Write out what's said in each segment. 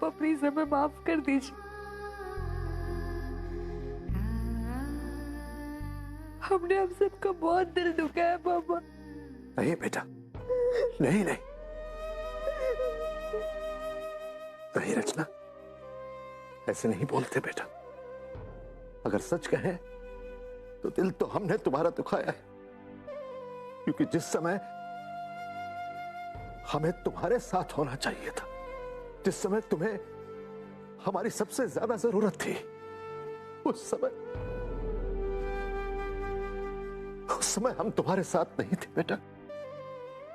पापा प्लीज हमें माफ कर दीजिए। हमने आप सबका बहुत दिल दुखाया है पापा। नहीं बेटा, नहीं नहीं नहीं रचना, ऐसे नहीं बोलते बेटा। अगर सच कहें तो दिल तो हमने तुम्हारा दुखाया है, क्योंकि जिस समय हमें तुम्हारे साथ होना चाहिए था, जिस समय तुम्हें हमारी सबसे ज्यादा जरूरत थी, उस समय हम तुम्हारे साथ नहीं थे बेटा।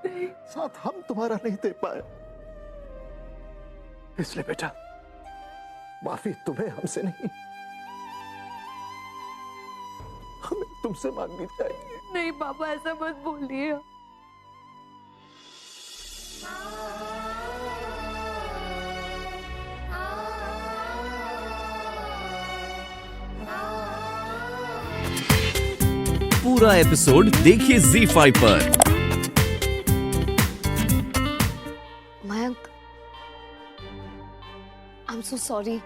नहीं, साथ हम तुम्हारा नहीं दे पाए। इसलिए बेटा माफी तुम्हें हमसे नहीं, हमें तुमसे मांगनी चाहिए। नहीं पापा ऐसा मत बोलिए। पूरा एपिसोड देखिए ZEE5 पर। Mayank, I am so sorry.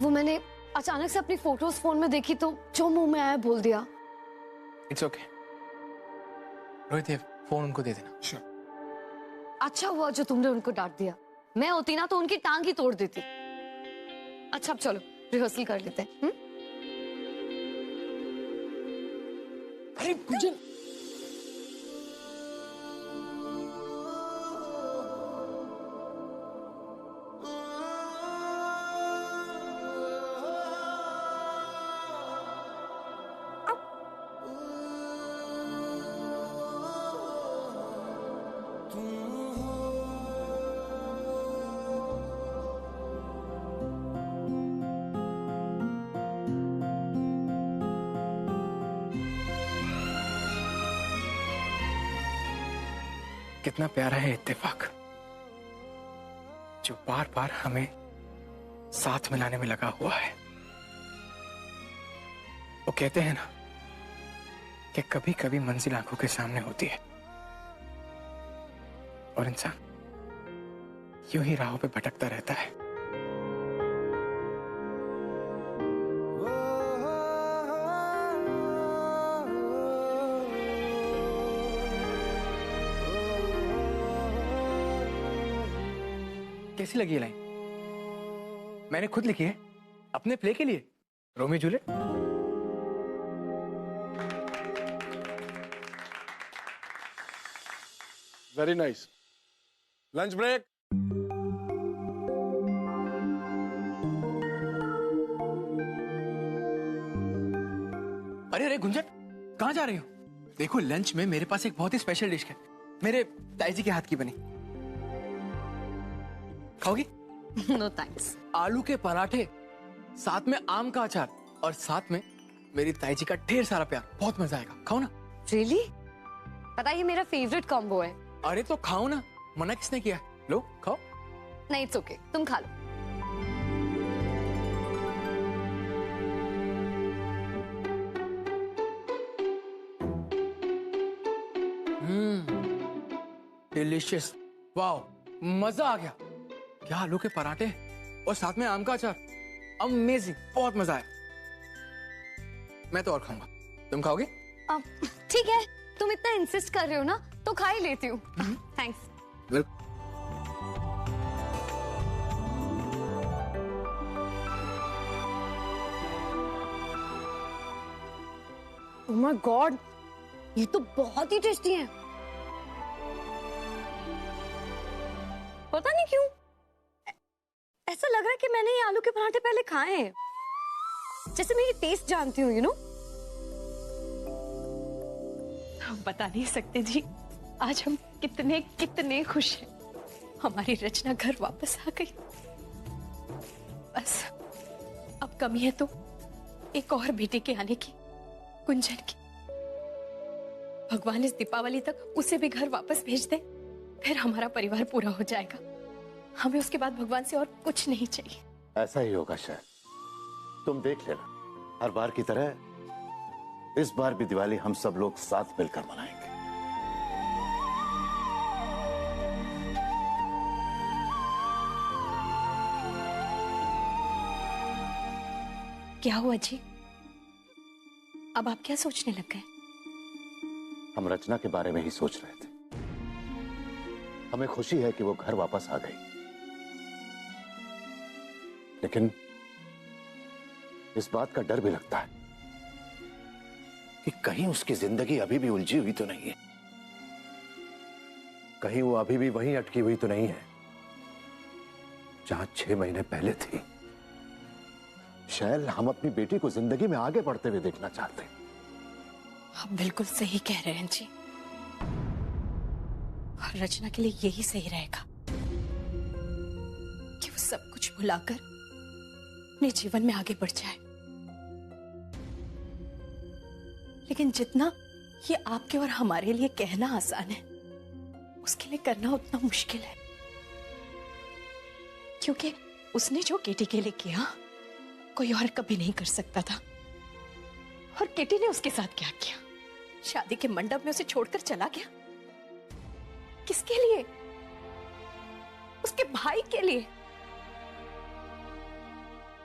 वो मैंने अचानक से अपनी फोटोज फोन में देखी तो जो मुंह में आया बोल दिया। इट्स ओके रोहित, ये फोन उनको दे देना। Sure. अच्छा हुआ जो तुमने उनको डांट दिया, मैं होती ना तो उनकी टांग ही तोड़ देती। अच्छा अब चलो रिहर्सल कर लेते हैं। अरे गुंजन, कितना प्यारा है इत्तेफाक जो बार बार हमें साथ मिलाने में लगा हुआ है। वो कहते हैं ना कि कभी कभी मंजिल आंखों के सामने होती है और इंसान यूं ही राहों पे भटकता रहता है। कैसी लगी ये लाइन? मैंने खुद लिखी है अपने प्ले के लिए, Romeo Juliet. Very nice. Lunch break. अरे अरे गुंजन, कहाँ जा रही हो? देखो लंच में मेरे पास एक बहुत ही स्पेशल डिश है, मेरे ताई जी के हाथ की बनी। खाओगी? No thanks. आलू के पराठे, साथ में आम का अचार और साथ में मेरी ताई जी का ढेर सारा प्यार। बहुत मजा आएगा, खाओ ना। रियली? पता है ये मेरा फेवरेट कॉम्बो है। अरे तो खाओ ना, मना किसने किया? लो खाओ। नहीं इट्स ओके, तुम खा लो। डिलीशियस, वाओ, मजा आ गया। क्या आलू के पराठे और साथ में आम का अचार, अमेजिंग, बहुत मजा आया। मैं तो और खाऊंगा, तुम खाओगे? ठीक है, तुम इतना इंसिस्ट कर रहे हो ना तो खा ही लेती हूँ। थैंक्स। ओह माय गॉड, ये तो बहुत ही टेस्टी है। पता नहीं क्यों ऐसा लग रहा है कि मैंने ये आलू के पराठे पहले खाए हैं, जैसे मेरी टेस्ट जानती हूँ, यू नो। हम बता नहीं सकते जी, आज हम कितने कितने खुश हैं। हमारी रचना घर वापस आ गई। बस अब कमी है तो एक और बेटे के आने की, गुंजन की। भगवान इस दीपावली तक उसे भी घर वापस भेज दे, फिर हमारा परिवार पूरा हो जाएगा। हमें उसके बाद भगवान से और कुछ नहीं चाहिए। ऐसा ही होगा शायद, तुम देख लेना। हर बार की तरह इस बार भी दिवाली हम सब लोग साथ मिलकर मनाएंगे। क्या हुआ जी? अब आप क्या सोचने लग गए? हम रचना के बारे में ही सोच रहे थे। हमें खुशी है कि वो घर वापस आ गई, लेकिन इस बात का डर भी लगता है कि कहीं उसकी जिंदगी अभी भी उलझी हुई तो नहीं है, कहीं वो अभी भी वहीं अटकी हुई तो नहीं है जहां 6 महीने पहले थी। शैल, हम अपनी बेटी को जिंदगी में आगे बढ़ते हुए देखना चाहते हैं। आप बिल्कुल सही कह रहे हैं जी। और रचना के लिए यही सही रहेगा कि वो सब कुछ भुलाकर अपने जीवन में आगे बढ़ जाए। लेकिन जितना ये आपके और हमारे लिए कहना आसान है, उसके लिए करना उतना मुश्किल है। क्योंकि उसने जो केटी के लिए किया कोई और कभी नहीं कर सकता था। और केटी ने उसके साथ क्या किया? शादी के मंडप में उसे छोड़कर चला गया। किसके लिए? उसके भाई के लिए।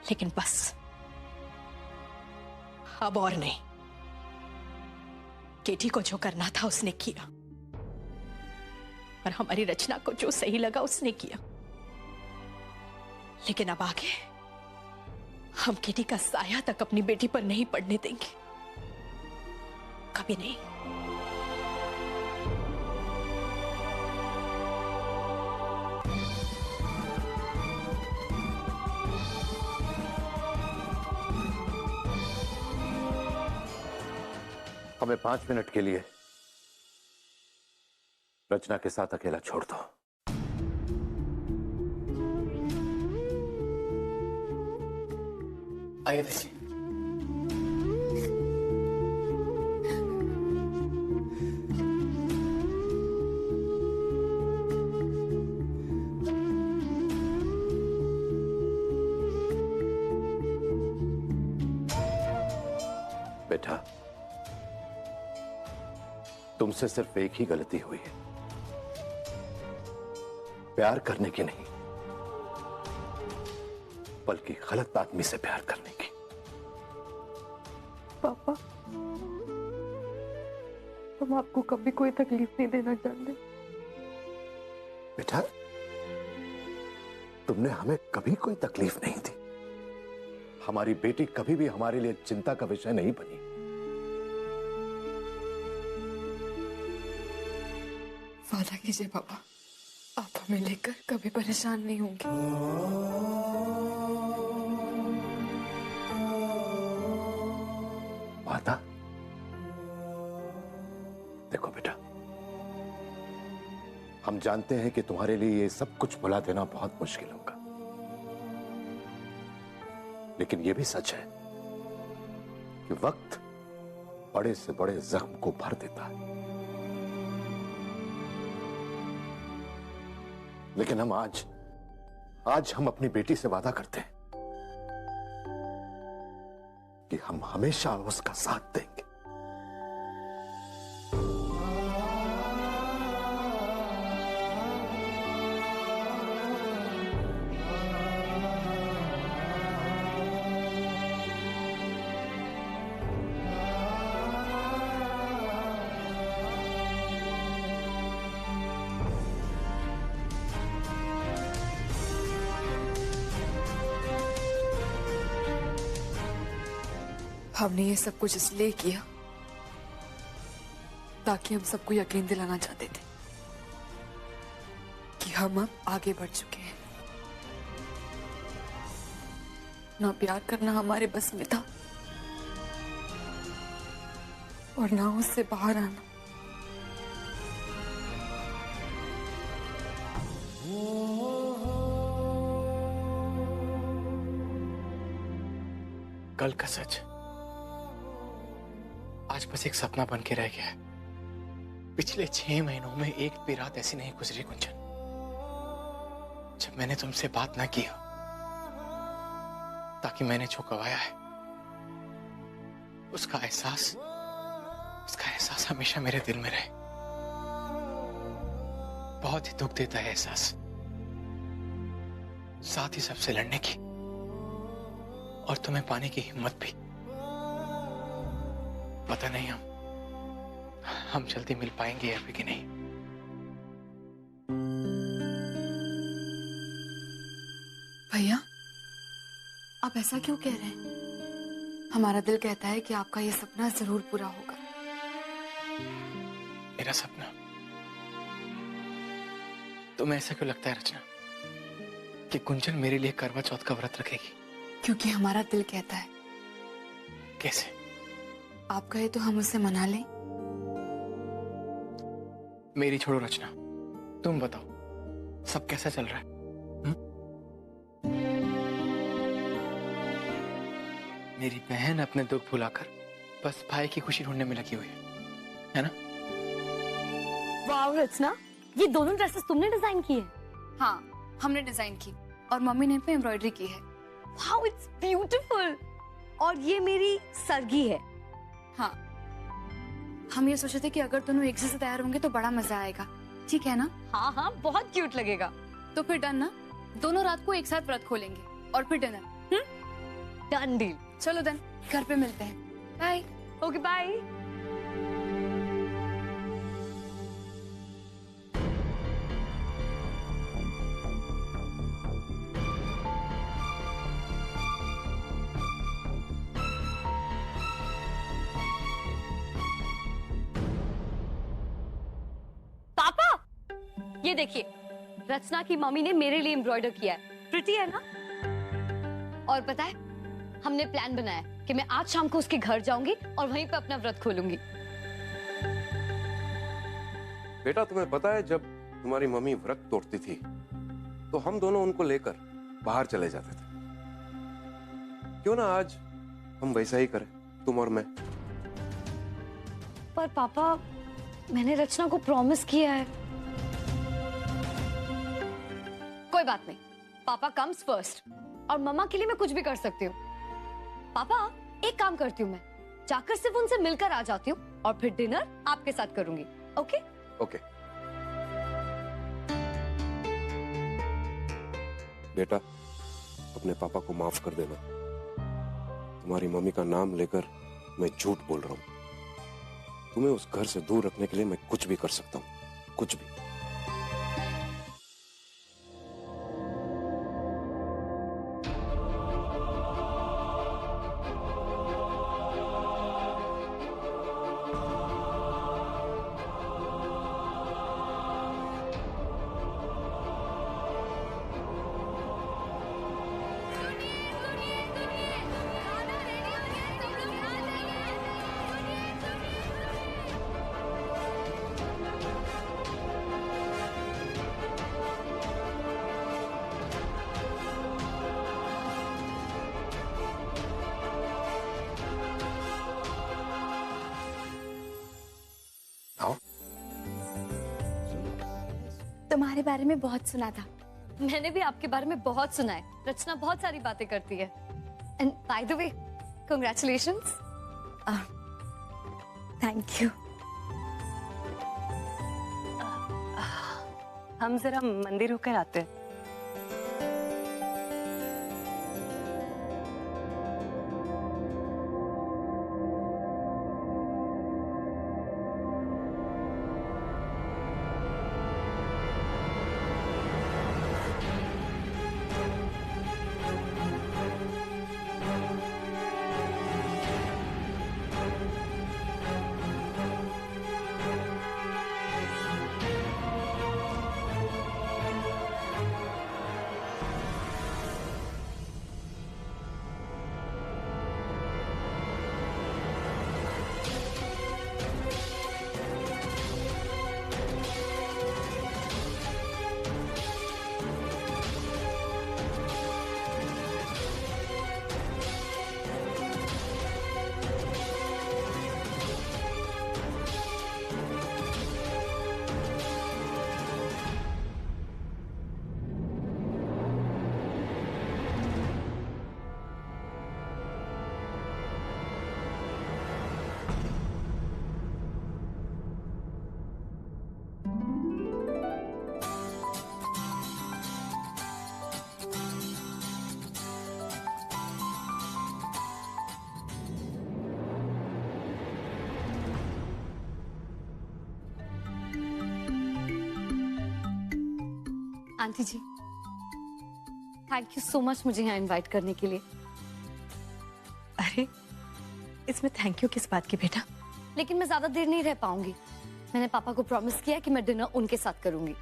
लेकिन बस अब और नहीं। केटी को जो करना था उसने किया, और हमारी रचना को जो सही लगा उसने किया। लेकिन अब आगे हम केटी का साया तक अपनी बेटी पर नहीं पड़ने देंगे, कभी नहीं। हमें 5 मिनट के लिए रचना के साथ अकेला छोड़ दो। आइए देखिए। बेटा, तुमसे सिर्फ एक ही गलती हुई है, प्यार करने की नहीं, बल्कि गलत आदमी से प्यार करने की। पापा, हम आपको कभी कोई तकलीफ नहीं देना चाहते। बेटा, तुमने हमें कभी कोई तकलीफ नहीं दी। हमारी बेटी कभी भी हमारे लिए चिंता का विषय नहीं बनी। वादा कीजिए पापा, आप हमें लेकर कभी परेशान नहीं होंगे। वादा? देखो बेटा, हम जानते हैं कि तुम्हारे लिए ये सब कुछ भुला देना बहुत मुश्किल होगा, लेकिन यह भी सच है कि वक्त बड़े से बड़े जख्म को भर देता है। लेकिन हम आज हम अपनी बेटी से वादा करते हैं कि हम हमेशा उसका साथ देंगे। हमने ये सब कुछ इसलिए किया ताकि हम सबको यकीन दिलाना चाहते थे कि हम अब आगे बढ़ चुके हैं। ना प्यार करना हमारे बस में था और ना उससे बाहर आना। कल का सच आज बस एक सपना बन के रह गया है। पिछले 6 महीनों में एक भी रात ऐसी नहीं गुजरी गुंजन जब मैंने तुमसे बात ना किया, ताकि मैंने जो गवाया है उसका एहसास हमेशा मेरे दिल में रहे। बहुत ही दुख देता है एहसास, साथ ही सबसे लड़ने की और तुम्हें पाने की हिम्मत भी। पता नहीं हम जल्दी मिल पाएंगे अभी कि नहीं। भैया, आप ऐसा क्यों कह रहे हैं? हमारा दिल कहता है कि आपका ये सपना जरूर पूरा होगा। मेरा सपना? तुम्हें ऐसा क्यों लगता है रचना कि गुंजन मेरे लिए करवा चौथ का व्रत रखेगी? क्योंकि हमारा दिल कहता है। कैसे? आप कहे तो हम उसे मना लें। मेरी छोड़ो रचना, तुम बताओ सब कैसा चल रहा है? मेरी बहन अपने दुख भुलाकर बस भाई की खुशी ढूंढने में लगी हुई है ना? वाह रचना, ये दोनों ड्रेसेस तुमने डिजाइन की है? हाँ, हमने डिजाइन की और मम्मी ने पे एम्ब्रॉयडरी की है। Wow, it's beautiful. और ये मेरी सरगी है। हाँ, हम ये सोचे थे कि अगर दोनों एक जैसे तैयार होंगे तो बड़ा मजा आएगा। ठीक है ना? हाँ हाँ, बहुत क्यूट लगेगा। तो फिर डन ना? दोनों रात को एक साथ व्रत खोलेंगे और फिर डिनर। Done deal. चलो देन, घर पे मिलते हैं। बाय। Okay bye. पापा, ये देखिए, रचना की मम्मी ने मेरे लिए एम्ब्रॉयडर किया है। प्रिटी है ना? और पता है, हमने प्लान बनाया कि मैं आज शाम को उसके घर जाऊंगी और वहीं पे अपना व्रत खोलूंगी। बेटा, तुम्हें पता है जब तुम्हारी मम्मी व्रत तोड़ती थी तो हम दोनों उनको लेकर बाहर चले जाते थे। क्यों ना आज हम वैसा ही करें, तुम और मैं। पर पापा, मैंने रचना को प्रॉमिस किया है। कोई बात नहीं, पापा कम्स फर्स्ट और मम्मा के लिए मैं कुछ भी कर सकती हूँ। पापा, एक काम करती हूँ, मैं जाकर सिर्फ उनसे मिलकर आ जाती हूँ और फिर डिनर आपके साथ करूंगी। ओके? ओके बेटा, अपने पापा को माफ कर देना। तुम्हारी मम्मी का नाम लेकर मैं झूठ बोल रहा हूँ। तुम्हें उस घर से दूर रखने के लिए मैं कुछ भी कर सकता हूँ, कुछ भी। तुम्हारे बारे में बहुत सुना था। मैंने भी आपके बारे में बहुत सुना है। रचना बहुत सारी बातें करती है। And by the way, congratulations. Thank you. हम जरा मंदिर होकर आते हैं। Aunty ji, thank you so much मुझे यहाँ इनवाइट करने के लिए। अरे इसमें थैंक यू किस बात की बेटा? लेकिन मैं ज्यादा देर नहीं रह पाऊंगी। मैंने पापा को प्रॉमिस किया कि मैं डिनर उनके साथ करूंगी।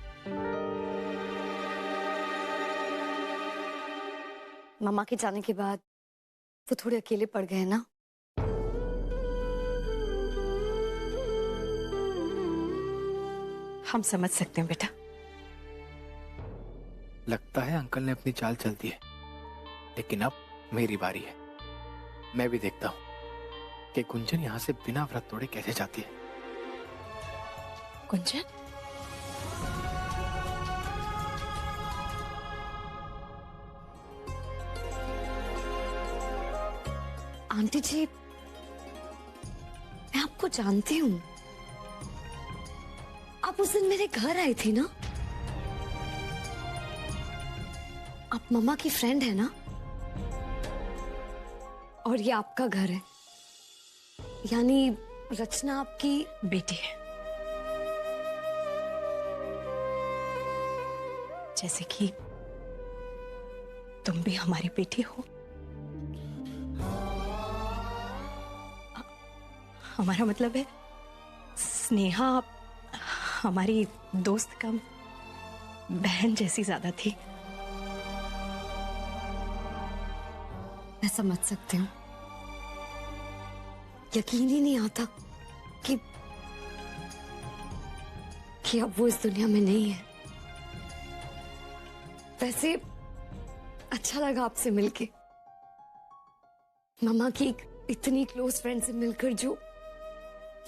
मम्मा के जाने के बाद वो थोड़े अकेले पड़ गए ना। हम समझ सकते हैं बेटा। लगता है अंकल ने अपनी चाल चल दी है, लेकिन अब मेरी बारी है। मैं भी देखता हूँ कि गुंजन यहाँ से बिना व्रत तोड़े कैसे जाती है। गुंजन, आंटी जी, मैं आपको जानती हूँ। आप उस दिन मेरे घर आई थी ना? आप मम्मा की फ्रेंड है ना? और ये आपका घर है, यानी रचना आपकी बेटी है। जैसे कि तुम भी हमारी बेटी हो। हमारा मतलब है स्नेहा हमारी दोस्त कम बहन जैसी ज्यादा थी। मैं समझ सकती हूँ। यकीन ही नहीं आता कि अब वो इस दुनिया में नहीं है। वैसे अच्छा लगा आपसे मिलके। मम्मा की एक इतनी क्लोज फ्रेंड से मिलकर जो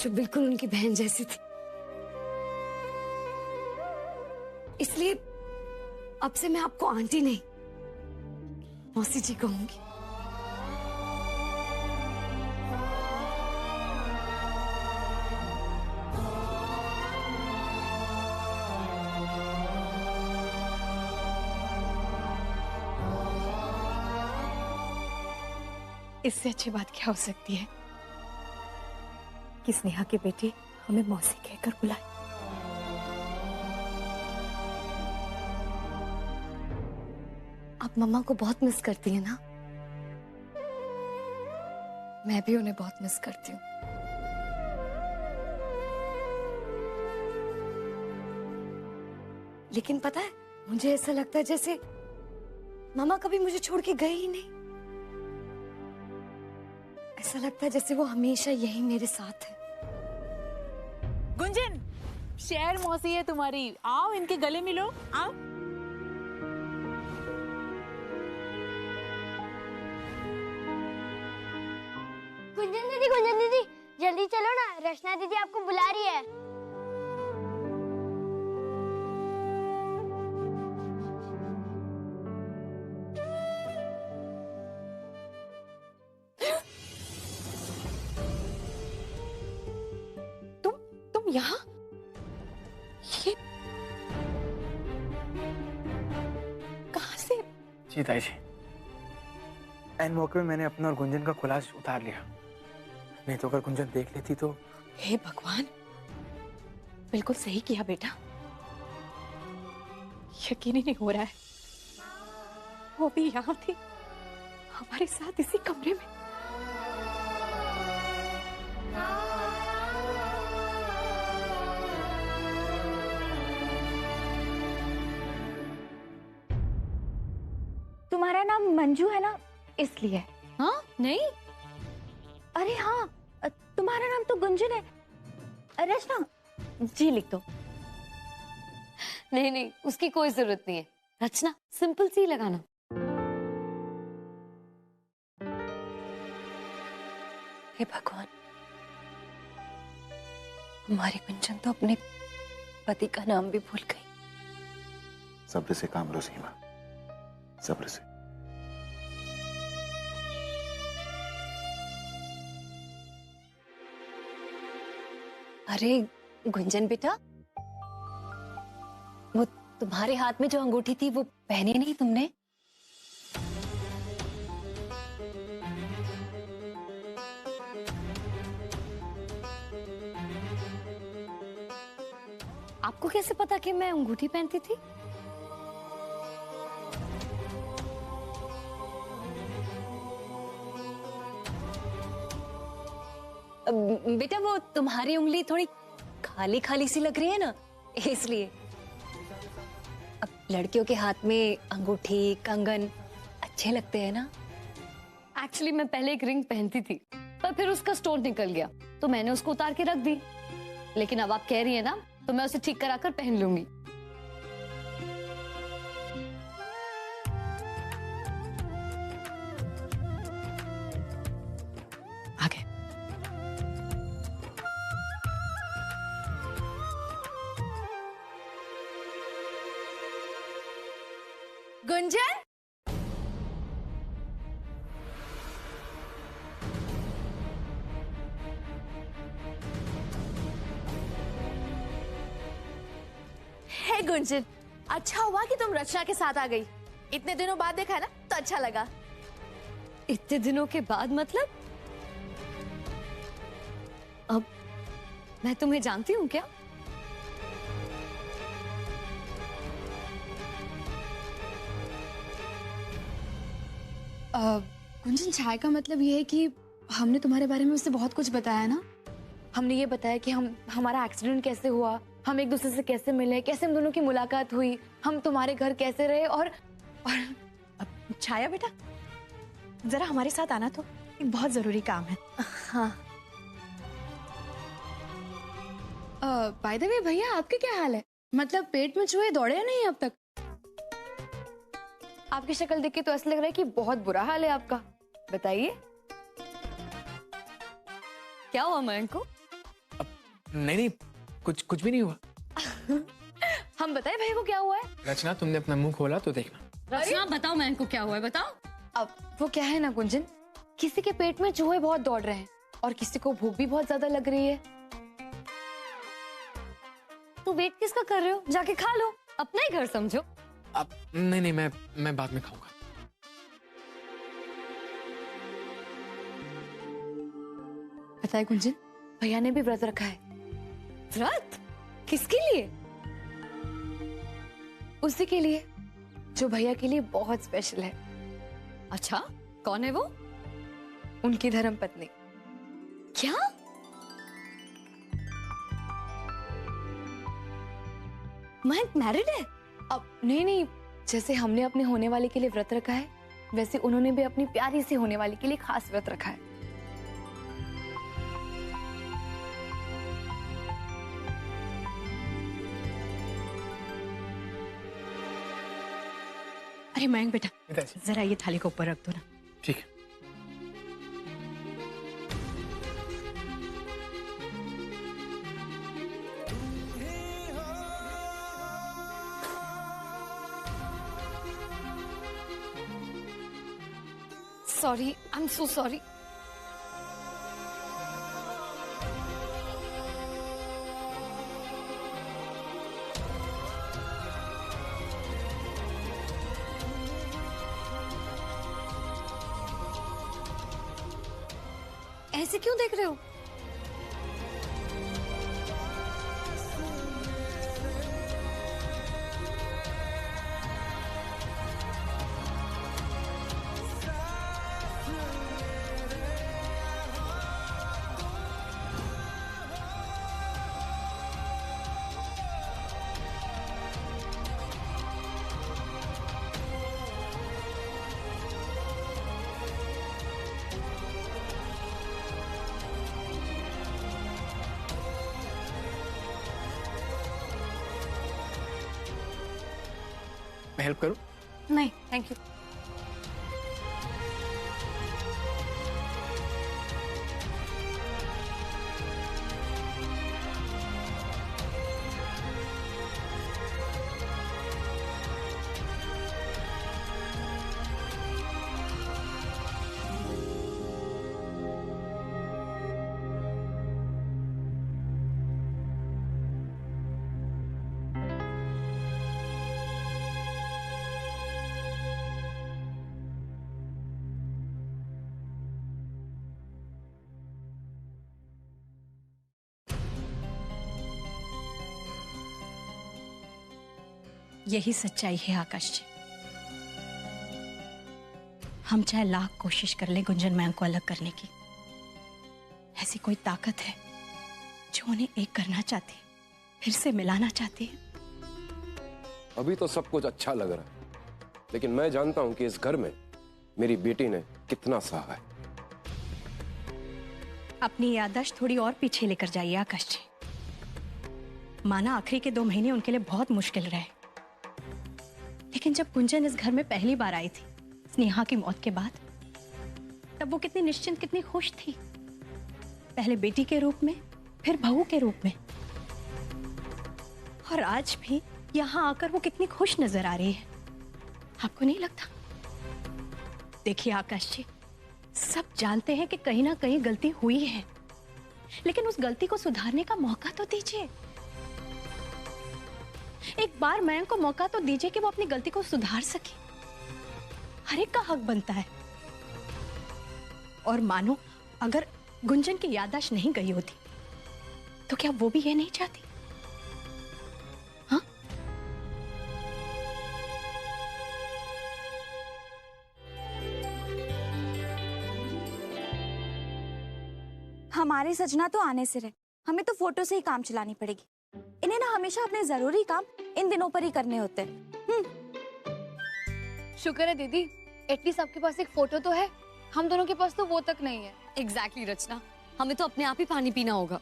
बिल्कुल उनकी बहन जैसी थी। इसलिए अब से मैं आपको आंटी नहीं, मौसी जी कहूंगी। इससे अच्छी बात क्या हो सकती है कि स्नेहा की बेटी हमें मौसी कहकर बुलाए। आप मम्मा को बहुत मिस करती है ना? मैं भी उन्हें बहुत मिस करती हूँ। लेकिन पता है, मुझे ऐसा लगता है जैसे मम्मा कभी मुझे छोड़ के गई ही नहीं। ऐसा लगता है जैसे वो हमेशा यही मेरे साथ है। गुंजन, शेर मौसी है तुम्हारी, आओ इनके गले मिलो, आओ। गुंजन दीदी जल्दी चलो ना, रचना दीदी आपको बुला रही है। तुम यहाँ? ये कहाँ से? जी ताई जी, एन मौके में मैंने अपना और गुंजन का खुलास उतार लिया। नहीं तो अगर गुंजन देख लेती तो। हे भगवान, बिल्कुल सही किया बेटा। यकीन ही नहीं हो रहा है वो भी यहाँ थी हमारे साथ इसी कमरे में। तुम्हारा नाम मंजू है ना, इसलिए। हाँ? नहीं। अरे हाँ, तुम्हारा नाम तो गुंजन है। रचना जी लिख दो। नहीं नहीं, उसकी कोई जरूरत नहीं है। रचना सिंपल सी लगाना। हे भगवान, हमारी गुंजन तो अपने पति का नाम भी भूल गई। सब्र से काम लो सीमा, सब्र से। अरे गुंजन बेटा, वो तुम्हारे हाथ में जो अंगूठी थी वो पहनी नहीं तुमने? आपको कैसे पता कि मैं अंगूठी पहनती थी? बेटा वो तुम्हारी उंगली थोड़ी खाली खाली सी लग रही है ना, इसलिए। अब लड़कियों के हाथ में अंगूठी कंगन अच्छे लगते हैं ना। एक्चुअली मैं पहले एक रिंग पहनती थी, पर फिर उसका स्टोन निकल गया तो मैंने उसको उतार के रख दी। लेकिन अब आप कह रही है ना, तो मैं उसे ठीक कराकर पहन लूंगी। आगे। गुंजन, हे गुंजन, अच्छा हुआ कि तुम रचना के साथ आ गई। इतने दिनों बाद देखा है ना, तो अच्छा लगा। इतने दिनों के बाद मतलब? अब मैं तुम्हें जानती हूँ क्या? गुंजन, चाय का मतलब ये है कि हमने तुम्हारे बारे में उससे बहुत कुछ बताया ना। हमने ये बताया कि हमारा एक्सीडेंट कैसे हुआ, हम एक दूसरे से कैसे मिले, कैसे हम दोनों की मुलाकात हुई, हम तुम्हारे घर कैसे रहे। और छाया बेटा, जरा हमारे साथ आना, तो एक बहुत जरूरी काम है। हाँ। बाय द वे भैया, आपके क्या हाल है? मतलब पेट में चूहे दौड़े या नहीं अब तक? आपकी शक्ल देख के तो ऐसा लग रहा है कि बहुत बुरा हाल है आपका। बताइए क्या हुआ मयंक को? नहीं, कुछ भी नहीं हुआ। हम बताए भैया को क्या हुआ है? रचना, तुमने अपना मुंह खोला तो देखना। रचना, बताओ मयंक को क्या हुआ है, बताओ। अब वो क्या है ना गुंजन, किसी के पेट में चूहे बहुत दौड़ रहे हैं और किसी को भूख भी बहुत ज्यादा लग रही है। तो वेट किसका कर रहे हो? जाके खा लो, अपना ही घर समझो। अब नहीं, मैं बाद में खाऊंगा। पता है गुंजन, भैया ने भी व्रत रखा है। व्रत? किसके लिए? उसी के लिए जो भैया के लिए बहुत स्पेशल है। अच्छा, कौन है वो? उनकी धर्म पत्नी। क्या? मयंक मैरिड है? अब नहीं, जैसे हमने अपने होने वाले के लिए व्रत रखा है, वैसे उन्होंने भी अपनी प्यारी सी होने वाली के लिए खास व्रत रखा है। अरे मयंक बेटा, पिताजी। जरा ये थाली को ऊपर रख दो ना। ठीक है। Sorry, I am so sorry. ऐसे क्यों देख रहे हो? मैं हेल्प करूं? नहीं थैंक यू। यही सच्चाई है आकाश जी। हम चाहे लाख कोशिश कर लें गुंजन मैम को अलग करने की, ऐसी कोई ताकत है जो उन्हें एक करना चाहती है, फिर से मिलाना चाहती है। अभी तो सब कुछ अच्छा लग रहा है, लेकिन मैं जानता हूं कि इस घर में मेरी बेटी ने कितना सहा है। अपनी याददाश्त थोड़ी और पीछे लेकर जाइए आकाश जी। माना आखिरी के 2 महीने उनके लिए बहुत मुश्किल रहे, लेकिन जब गुंजन इस घर में पहली बार आई थी स्नेहा की मौत के बाद, तब वो कितनी निश्चिंत, कितनी खुश थी। पहले बेटी के रूप में, फिर बहू के रूप में, और आज भी यहां आकर वो कितनी खुश नजर आ रही है। आपको नहीं लगता? देखिए आकाश जी, सब जानते हैं कि कहीं ना कहीं गलती हुई है, लेकिन उस गलती को सुधारने का मौका तो दीजिए। एक बार मयंक को मौका तो दीजिए कि वो अपनी गलती को सुधार सके। हर एक का हक बनता है। और मानो अगर गुंजन की याददाश्त नहीं गई होती, तो क्या वो भी ये नहीं चाहती? हाँ? हमारी सजना तो आने से रहे, हमें तो फोटो से ही काम चलानी पड़ेगी। इन्हें ना हमेशा अपने जरूरी काम इन दिनों पर ही करने होते हैं। शुक्र है दीदी, एटलीस्ट आपके पास एक फोटो तो है। हम दोनों के पास तो वो तक नहीं है। एग्जैक्टली रचना, हमें तो अपने आप ही पानी पीना होगा।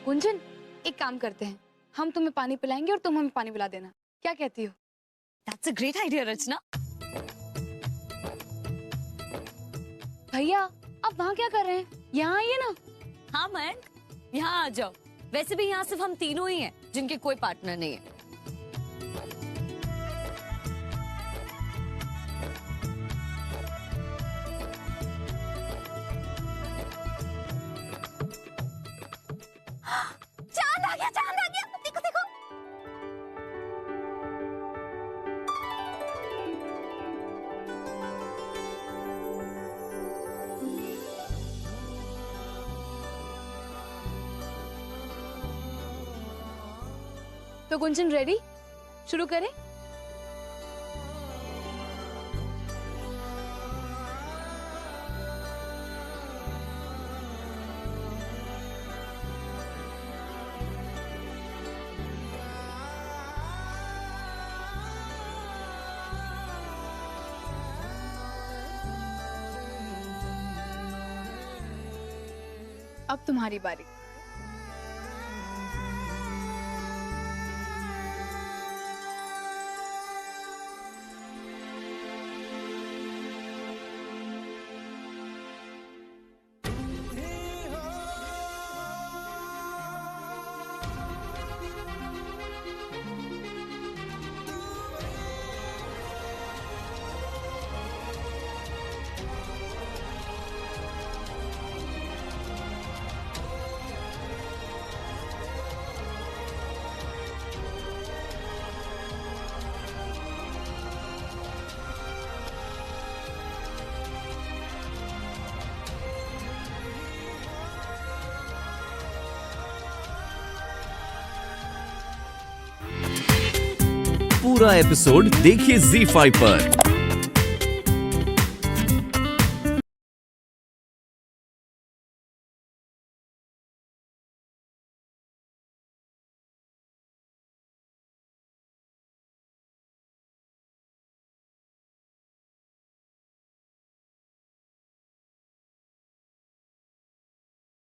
गुंजन, एक काम करते हैं, हम तुम्हें पानी पिलाएंगे और तुम हमें पानी पिला देना। क्या कहती हो? दैट्स अ ग्रेट आइडिया रचना। भैया, आप वहाँ क्या कर रहे हैं? यहाँ आइए ना। हाँ मयंक, यहाँ आ जाओ। वैसे भी यहाँ सिर्फ हम तीनों ही हैं जिनके कोई पार्टनर नहीं है। चांद आ गया, चांद आ गया, देखो देखो। तो गुंजन रेडी? शुरू करें? अब तुम्हारी बारी। पूरा एपिसोड देखिए ZEE5 पर।